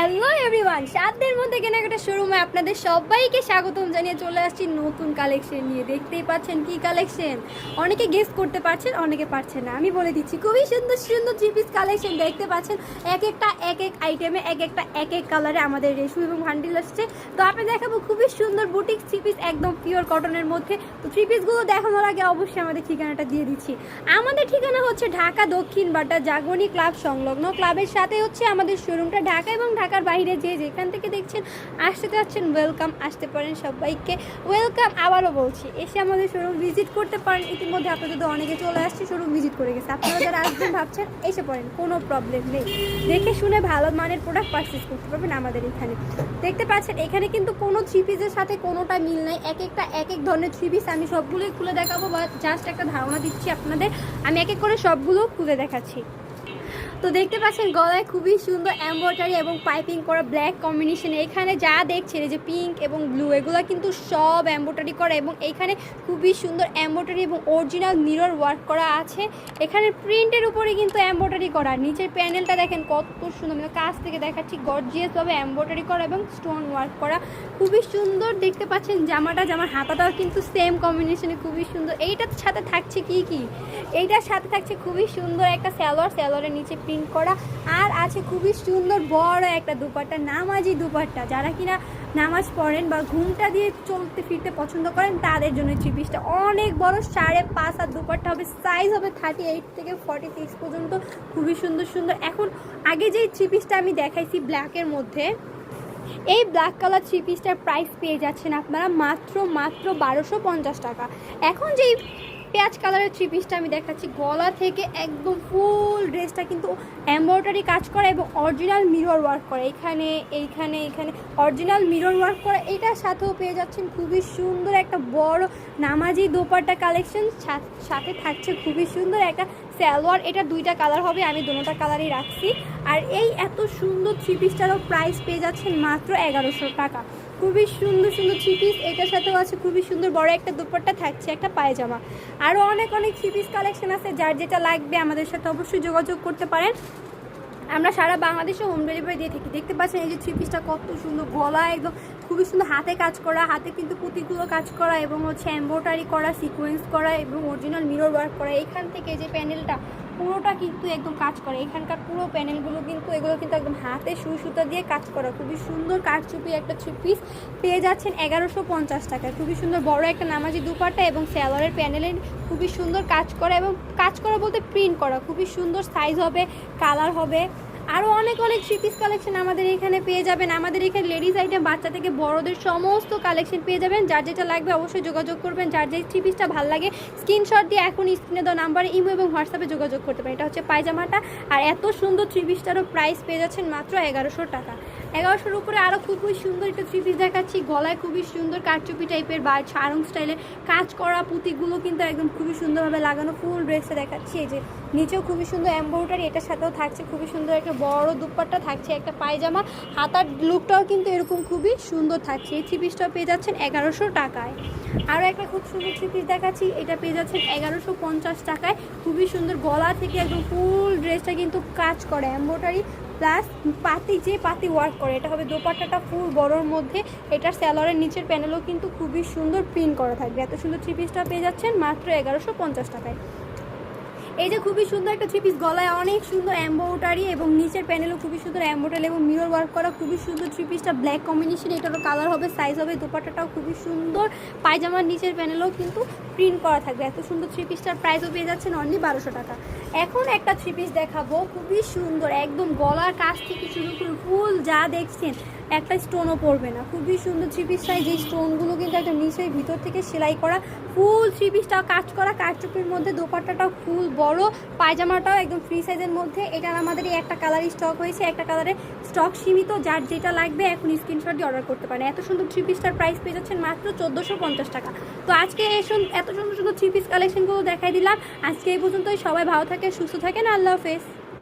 Hello everyone, সাধ্যের মধ্যে কেনাকাটা শোরুমে আপনাদের সবাইকে স্বাগতম জানিয়ে চলে আসছি নতুন কালেকশন নিয়ে। দেখতেই পাচ্ছেন কি কালেকশন, অনেকে গেস করতে পারছেন, অনেকে পারছেন না। আমি বলে দিচ্ছি, খুবই সুন্দর সুন্দর থ্রি পিস কালেকশন দেখতে পাচ্ছেন। এক একটা এক এক আইটেমে এক একটা এক এক কালারে আমাদের রেশু এবং ভান্ডিল আসছে। তো আপনি দেখাবো খুবই সুন্দর বুটিক থ্রি পিস, একদম পিওর কটনের মধ্যে। তো থ্রি পিসগুলো দেখানোর আগে অবশ্যই আমাদের ঠিকানাটা দিয়ে দিচ্ছি। আমাদের ঠিকানা হচ্ছে ঢাকা দক্ষিণ বাটা জাগরণী ক্লাব সংলগ্ন। ক্লাবের সাথে হচ্ছে আমাদের শোরুমটা। ঢাকা এবং ঢাকার বাইরে যে যেখান থেকে দেখছেন আসতে চাচ্ছেন, ওয়েলকাম, আসতে পারেন, সবাইকে ওয়েলকাম। আবারও বলছি, এসে আমাদের শোরুম ভিজিট করতে পারেন। ইতিমধ্যে আপনাদের তো অনেকে চলে আসছে, শোরুম ভিজিট করে গেছে। আপনারা যারা আসবেন ভাবছেন, এসে পড়েন, কোনো প্রবলেম নেই। দেখে শুনে ভালো মানের প্রোডাক্ট পারচেস করতে পারবেন আমাদের এখানে। দেখতে পাচ্ছেন এখানে কিন্তু কোনো থ্রি পিসের সাথে কোনোটা মিল নাই। এক একটা এক এক ধরনের থ্রি পিস। আমি সবগুলোই খুলে দেখাবো, বা জাস্ট একটা ধারণা দিচ্ছি আপনাদের। আমি এক এক করে সবগুলো খুলে দেখাচ্ছি। তো দেখতে পাচ্ছেন গলায় খুবই সুন্দর এমব্রয়ডারি এবং পাইপিং করা ব্ল্যাক কম্বিনেশন। এখানে যা দেখছেন এই যে পিঙ্ক এবং ব্লু, এগুলো কিন্তু সব এমব্রয়ডারি করা, এবং এইখানে খুবই সুন্দর এমব্রয়ডারি এবং অরিজিনাল মিরর ওয়ার্ক করা আছে। এখানে প্রিন্টের উপরে কিন্তু এমব্রয়ডারি করা। নিচের প্যানেলটা দেখেন কত সুন্দর, মানে কাছ থেকে দেখাচ্ছি, গর্জিয়াসভাবে এমব্রয়ডারি করা এবং স্টোন ওয়ার্ক করা, খুবই সুন্দর। দেখতে পাচ্ছেন জামার হাতাটাও কিন্তু সেম কম্বিনেশনে খুবই সুন্দর। এইটার সাথে থাকছে কি এইটার সাথে থাকছে খুবই সুন্দর একটা সালোয়ারের নিচে প্রিন্ট করা, আর আছে খুবই সুন্দর বড় একটা দুপাট্টা, নামাজি দুপাট্টা। যারা কিনা নামাজ পড়েন বা ঘুমটা দিয়ে চলতে ফিরতে পছন্দ করেন তাদের জন্য থ্রি পিসটা অনেক বড়, 5.5 হাত দুপাট্টা হবে। সাইজ হবে 38 থেকে 46 পর্যন্ত, খুবই সুন্দর সুন্দর। এখন আগে যেই থ্রি পিসটা আমি দেখাইছি ব্ল্যাকের মধ্যে, এই ব্ল্যাক কালার থ্রি পিসটার প্রাইস পেয়ে যাচ্ছেন আপনারা মাত্র 1250 টাকা। এখন যেই পেঁয়াজ কালারের থ্রি পিসটা আমি দেখাচ্ছি, গলা থেকে একদম ফুল ড্রেসটা কিন্তু এমব্রয়ডারি কাজ করা এবং অরিজিনাল মিরর ওয়ার্ক করা। এইখানে অরিজিনাল মিরর ওয়ার্ক করা। এটার সাথেও পেয়ে যাচ্ছেন খুবই সুন্দর একটা বড় নামাজি দোপাট্টা কালেকশন। সাথে থাকছে খুবই সুন্দর একটা সালোয়ার। এটা দুইটা কালার হবে, আমি দুটোটা কালারই রাখছি। আর এই এত সুন্দর থ্রি পিসটারও প্রাইস পেয়ে যাচ্ছেন মাত্র 1100 টাকা। খুবই সুন্দর সুন্দর থ্রি পিস। এটার সাথেও আছে খুবই সুন্দর বড় একটা দুপাট্টা, থাকছে একটা পায়জামা। আরও অনেক থ্রি পিস কালেকশন আছে, যার যেটা লাগবে আমাদের সাথে অবশ্যই যোগাযোগ করতে পারেন। আমরা সারা বাংলাদেশে হোম ডেলিভারি দিয়ে থাকি। দেখতে পাচ্ছেন এই যে থ্রি পিসটা কত সুন্দর, গলা একদম খুবই সুন্দর, হাতে কাজ করা, হাতে কিন্তু পুঁতিগুলো কাজ করা এবং হচ্ছে এমব্রয়ডারি করা, সিকোয়েন্স করা এবং অরিজিনাল মিরর ওয়ার্ক করা। এইখান থেকে যে প্যানেলটা পুরোটা কিন্তু একদম কাজ করে। এখানকার পুরো প্যানেলগুলো কিন্তু এগুলো কিন্তু একদম হাতে সুই সুতা দিয়ে কাজ করা, খুবই সুন্দর কারচুপি একটা থ্রি পিস পেয়ে যাচ্ছেন 1150 টাকায়। খুবই সুন্দর বড় একটা নামাজি দুপাট্টা এবং সালোয়ারের প্যানেলে খুবই সুন্দর কাজ করা, এবং কাজ করা বলতে প্রিন্ট করা, খুবই সুন্দর। সাইজ হবে, কালার হবে। আরও অনেক থ্রি পিস কালেকশন আমাদের এখানে পেয়ে যাবেন। আমাদের এখানে লেডিস আইটেম, বাচ্চা থেকে বড়দের সমস্ত কালেকশন পেয়ে যাবেন। যার যেটা লাগবে অবশ্যই যোগাযোগ করবেন। যার যে থ্রি পিসটা ভালো লাগে স্ক্রিনশট দিয়ে এখন স্ক্রিনে দেওয়া নাম্বারে ইমো এবং হোয়াটসঅ্যাপে যোগাযোগ করতে পারেন। এটা হচ্ছে পায়জামাটা। আর এত সুন্দর থ্রি পিসটারও প্রাইস পেয়ে যাচ্ছেন মাত্র 1100 টাকা। 1100-র উপরে আরও খুবই সুন্দর একটা থ্রি পিস দেখাচ্ছি। গলায় খুবই সুন্দর কারচুপি টাইপের বা সারং স্টাইলে কাজ করা, পুঁতিগুলো কিন্তু একদম খুবই সুন্দরভাবে লাগানো। ফুল ড্রেসে দেখাচ্ছি, এই যে নিচেও খুবই সুন্দর এমব্রয়ডারি। এটার সাথেও থাকছে খুবই সুন্দর একটা বড় দুপাট্টা, থাকছে একটা পায়জামা। হাতার লুকটাও কিন্তু এরকম খুবই সুন্দর থাকছে। এই থ্রি পিসটাও পেয়ে যাচ্ছেন 1100 টাকায়। আরও একটা খুব সুন্দর থ্রি পিস দেখাচ্ছি, এটা পেয়ে যাচ্ছেন 1150 টাকায়। খুবই সুন্দর, গলা থেকে একদম ফুল ড্রেসটা কিন্তু কাজ করে এমব্রয়ডারি প্লাস পাতি ওয়ার্ক করে। এটা হবে দোপাট্টাটা ফুল বড়োর মধ্যে। এটার সালোয়ারের নিচের প্যানেলও কিন্তু খুবই সুন্দর প্রিন্ট করা থাকবে। এত সুন্দর থ্রি পিসটা পেয়ে যাচ্ছেন মাত্র 1150 টাকায়। এই যে খুবই সুন্দর একটা থ্রি পিস, গলায় অনেক সুন্দর এমব্রয়ডারি এবং নিচের প্যানেলও খুবই সুন্দর এমব্রয়ডারি এবং মিরর ওয়ার্ক করা, খুবই সুন্দর থ্রি পিসটা ব্ল্যাক কম্বিনেশন। এটারও কালার হবে, সাইজ হবে। দোপাট্টাটাও খুবই সুন্দর, পায়জামার নিচের প্যানেলও কিন্তু প্রিন্ট করা থাকবে। এত সুন্দর থ্রি পিসটার প্রাইসও পেয়ে যাচ্ছেন অনলি 1200 টাকা। এখন একটা থ্রি পিস দেখাবো, খুবই সুন্দর, একদম গলার কাছ থেকে শুরু করে ফুল যা দেখছেন একটা স্টোনও পড়বে না। খুবই সুন্দর থ্রি পিসটাই, যে স্টোনগুলো কিন্তু একটা নিচের ভিতর থেকে সেলাই করা। ফুল থ্রি পিসটাও কাজ করা কারচুপির মধ্যে, দোপাট্টাটাও ফুল বড়, পায়জামাটাও একদম ফ্রি সাইজের মধ্যে। এটার আমাদের এই একটা কালারই স্টক হয়েছে, একটা কালারে স্টক সীমিত। যার যেটা লাগবে এখন স্ক্রিনশট দিয়ে অর্ডার করতে পারেন। এত সুন্দর থ্রি পিসটার প্রাইস পেয়ে যাচ্ছেন মাত্র 1450 টাকা। তো আজকে এত সুন্দর সুন্দর থ্রি পিস কালেকশনগুলো দেখাই দিলাম। আজকে এই পর্যন্তই। সবাই ভালো থাকে, সুস্থ থাকেন। আল্লাহ হাফেজ।